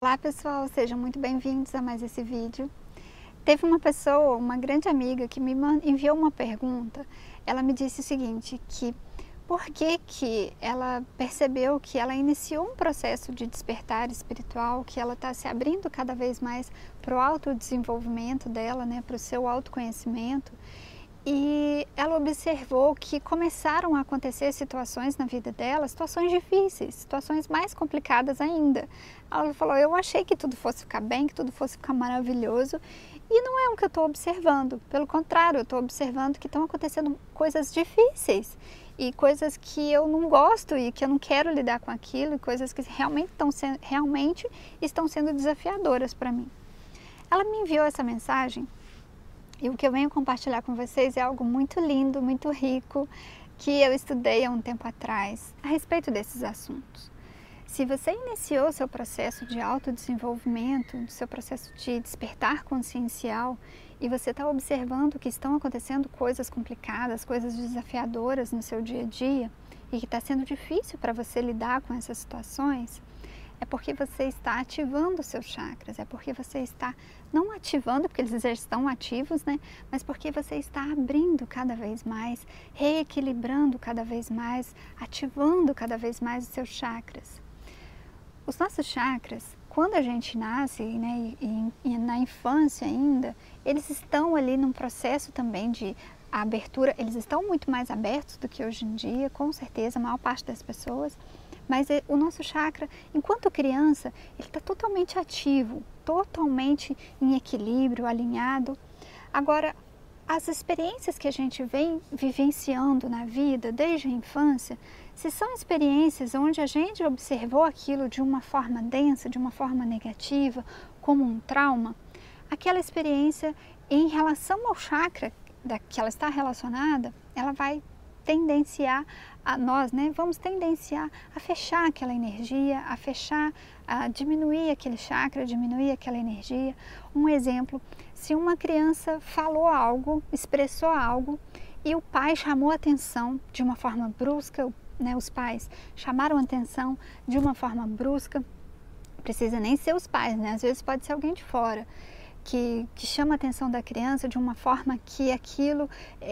Olá pessoal, sejam muito bem-vindos a mais esse vídeo. Teve uma pessoa, uma grande amiga, que me enviou uma pergunta. Ela me disse o seguinte, que por que ela percebeu que ela iniciou um processo de despertar espiritual, que ela está se abrindo cada vez mais para o autodesenvolvimento dela, né, para o seu autoconhecimento. E ela observou que começaram a acontecer situações na vida dela, situações difíceis, situações mais complicadas ainda. Ela falou, eu achei que tudo fosse ficar bem, que tudo fosse ficar maravilhoso, e não é o que eu estou observando. Pelo contrário, eu estou observando que estão acontecendo coisas difíceis, e coisas que eu não gosto e que eu não quero lidar com aquilo, e coisas que realmente estão sendo desafiadoras para mim. Ela me enviou essa mensagem. E o que eu venho compartilhar com vocês é algo muito lindo, muito rico, que eu estudei há um tempo atrás a respeito desses assuntos. Se você iniciou seu processo de autodesenvolvimento, seu processo de despertar consciencial, e você está observando que estão acontecendo coisas complicadas, coisas desafiadoras no seu dia a dia, e que está sendo difícil para você lidar com essas situações, é porque você está ativando os seus chakras, é porque você está não ativando, porque eles já estão ativos, né? Mas porque você está abrindo cada vez mais, reequilibrando cada vez mais, ativando cada vez mais os seus chakras. Os nossos chakras, quando a gente nasce, né, e na infância ainda, eles estão ali num processo também de abertura, eles estão muito mais abertos do que hoje em dia, com certeza, a maior parte das pessoas. Mas o nosso chakra, enquanto criança, ele está totalmente ativo, totalmente em equilíbrio, alinhado. Agora, as experiências que a gente vem vivenciando na vida, desde a infância, se são experiências onde a gente observou aquilo de uma forma densa, de uma forma negativa, como um trauma, aquela experiência em relação ao chakra que ela está relacionada, ela vai tendenciar a nós, né? Vamos tendenciar a fechar aquela energia, a fechar, a diminuir aquele chakra, diminuir aquela energia. Um exemplo, se uma criança falou algo, expressou algo e o pai chamou a atenção de uma forma brusca, né? Os pais chamaram a atenção de uma forma brusca, precisa nem ser os pais, né? Às vezes pode ser alguém de fora. Que chama a atenção da criança de uma forma que aquilo,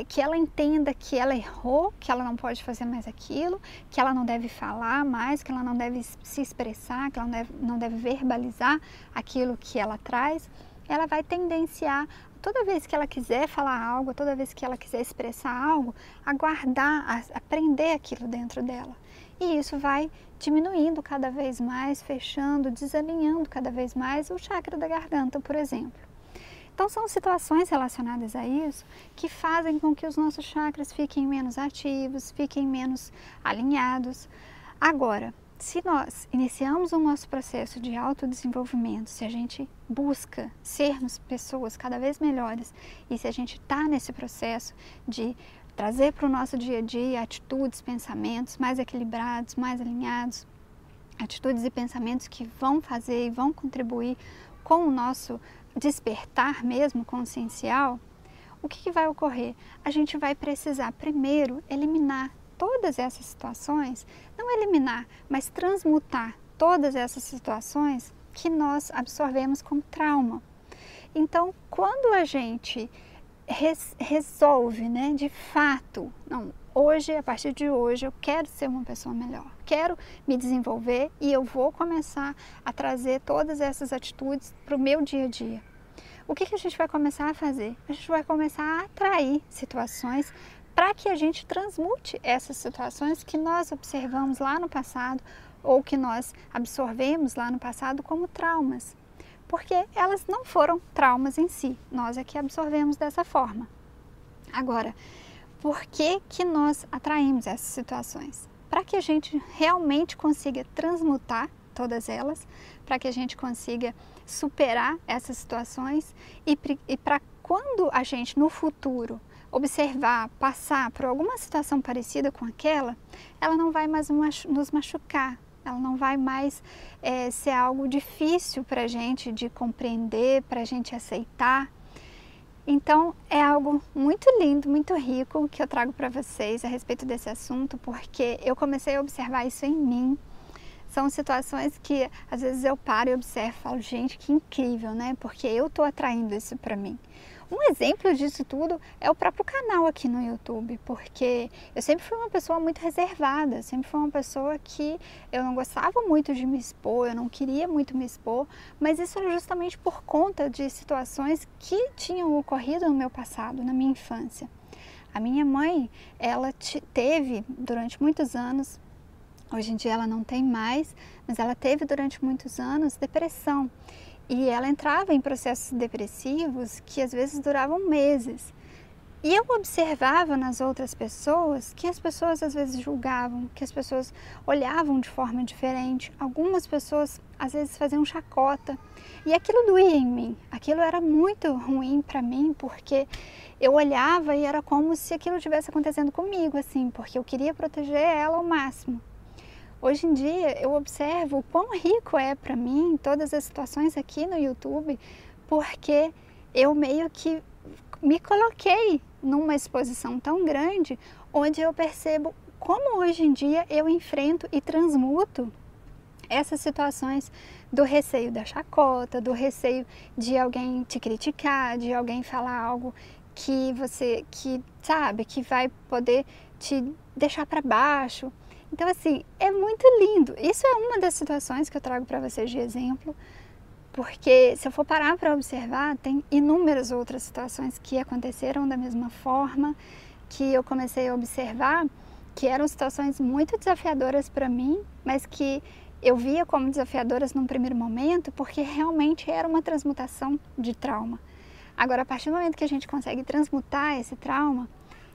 que ela entenda que ela errou, que ela não pode fazer mais aquilo, que ela não deve falar mais, que ela não deve se expressar, que ela não deve verbalizar aquilo que ela traz, ela vai tendenciar, toda vez que ela quiser falar algo, toda vez que ela quiser expressar algo, a guardar, a prender aquilo dentro dela. E isso vai diminuindo cada vez mais, fechando, desalinhando cada vez mais o chakra da garganta, por exemplo. Então são situações relacionadas a isso que fazem com que os nossos chakras fiquem menos ativos, fiquem menos alinhados. Agora, se nós iniciamos o nosso processo de autodesenvolvimento, se a gente busca sermos pessoas cada vez melhores e se a gente está nesse processo de trazer para o nosso dia a dia atitudes, pensamentos mais equilibrados, mais alinhados, atitudes e pensamentos que vão fazer e vão contribuir com o nosso despertar mesmo consciencial, o que vai ocorrer? A gente vai precisar primeiro eliminar todas essas situações, não eliminar, mas transmutar todas essas situações que nós absorvemos como trauma. Então, quando a gente resolve, né, de fato, não, hoje, a partir de hoje, eu quero ser uma pessoa melhor, quero me desenvolver e eu vou começar a trazer todas essas atitudes para o meu dia a dia. O que a gente vai começar a fazer? A gente vai começar a atrair situações para que a gente transmute essas situações que nós observamos lá no passado ou que nós absorvemos lá no passado como traumas. Porque elas não foram traumas em si, nós é que absorvemos dessa forma. Agora, por que nós atraímos essas situações? Para que a gente realmente consiga transmutar todas elas, para que a gente consiga superar essas situações e para quando a gente no futuro observar, passar por alguma situação parecida com aquela, ela não vai mais nos machucar. Ela não vai mais ser algo difícil para a gente de compreender, para a gente aceitar. Então, é algo muito lindo, muito rico que eu trago para vocês a respeito desse assunto, porque eu comecei a observar isso em mim. São situações que às vezes eu paro e observo e falo, gente, que incrível, né? Porque eu tô atraindo isso para mim. Um exemplo disso tudo é o próprio canal aqui no YouTube, porque eu sempre fui uma pessoa muito reservada, sempre fui uma pessoa que eu não gostava muito de me expor, eu não queria muito me expor, mas isso era justamente por conta de situações que tinham ocorrido no meu passado, na minha infância. A minha mãe, ela teve durante muitos anos, hoje em dia ela não tem mais, mas ela teve durante muitos anos depressão. E ela entrava em processos depressivos que às vezes duravam meses. E eu observava nas outras pessoas que as pessoas às vezes julgavam, que as pessoas olhavam de forma diferente. Algumas pessoas às vezes faziam chacota. E aquilo doía em mim. Aquilo era muito ruim para mim, porque eu olhava e era como se aquilo estivesse acontecendo comigo, assim, porque eu queria proteger ela ao máximo. Hoje em dia eu observo o quão rico é para mim todas as situações aqui no YouTube, porque eu meio que me coloquei numa exposição tão grande, onde eu percebo como hoje em dia eu enfrento e transmuto essas situações do receio da chacota, do receio de alguém te criticar, de alguém falar algo que sabe, que vai poder te deixar para baixo. Então, assim, é muito lindo. Isso é uma das situações que eu trago para vocês de exemplo, porque se eu for parar para observar, tem inúmeras outras situações que aconteceram da mesma forma, que eu comecei a observar, que eram situações muito desafiadoras para mim, mas que eu via como desafiadoras num primeiro momento, porque realmente era uma transmutação de trauma. Agora, a partir do momento que a gente consegue transmutar esse trauma,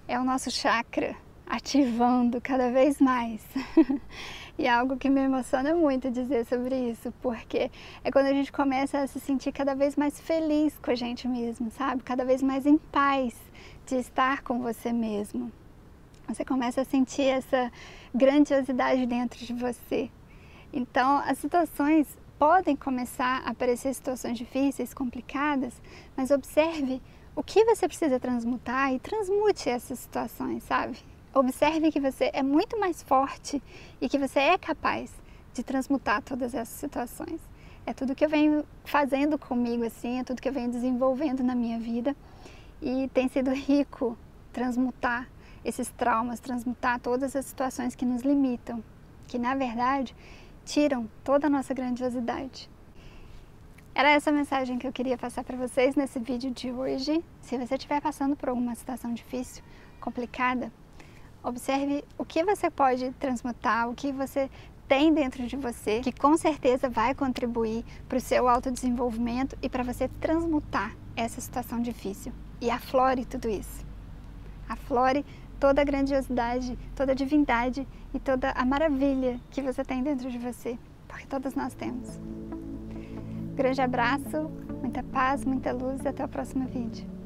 é o nosso chakra ativando cada vez mais. E é algo que me emociona muito dizer sobre isso, porque é quando a gente começa a se sentir cada vez mais feliz com a gente mesmo, sabe? Cada vez mais em paz de estar com você mesmo. Você começa a sentir essa grandiosidade dentro de você. Então, as situações podem começar a aparecer situações difíceis, complicadas, mas observe o que você precisa transmutar e transmute essas situações, sabe? Observe que você é muito mais forte e que você é capaz de transmutar todas essas situações. É tudo que eu venho fazendo comigo, assim, é tudo que eu venho desenvolvendo na minha vida e tem sido rico transmutar esses traumas, transmutar todas as situações que nos limitam, que na verdade tiram toda a nossa grandiosidade. Era essa mensagem que eu queria passar para vocês nesse vídeo de hoje. Se você estiver passando por alguma situação difícil, complicada, observe o que você pode transmutar, o que você tem dentro de você, que com certeza vai contribuir para o seu autodesenvolvimento e para você transmutar essa situação difícil. E aflore tudo isso. Aflore toda a grandiosidade, toda a divindade e toda a maravilha que você tem dentro de você, porque todas nós temos. Grande abraço, muita paz, muita luz e até o próximo vídeo.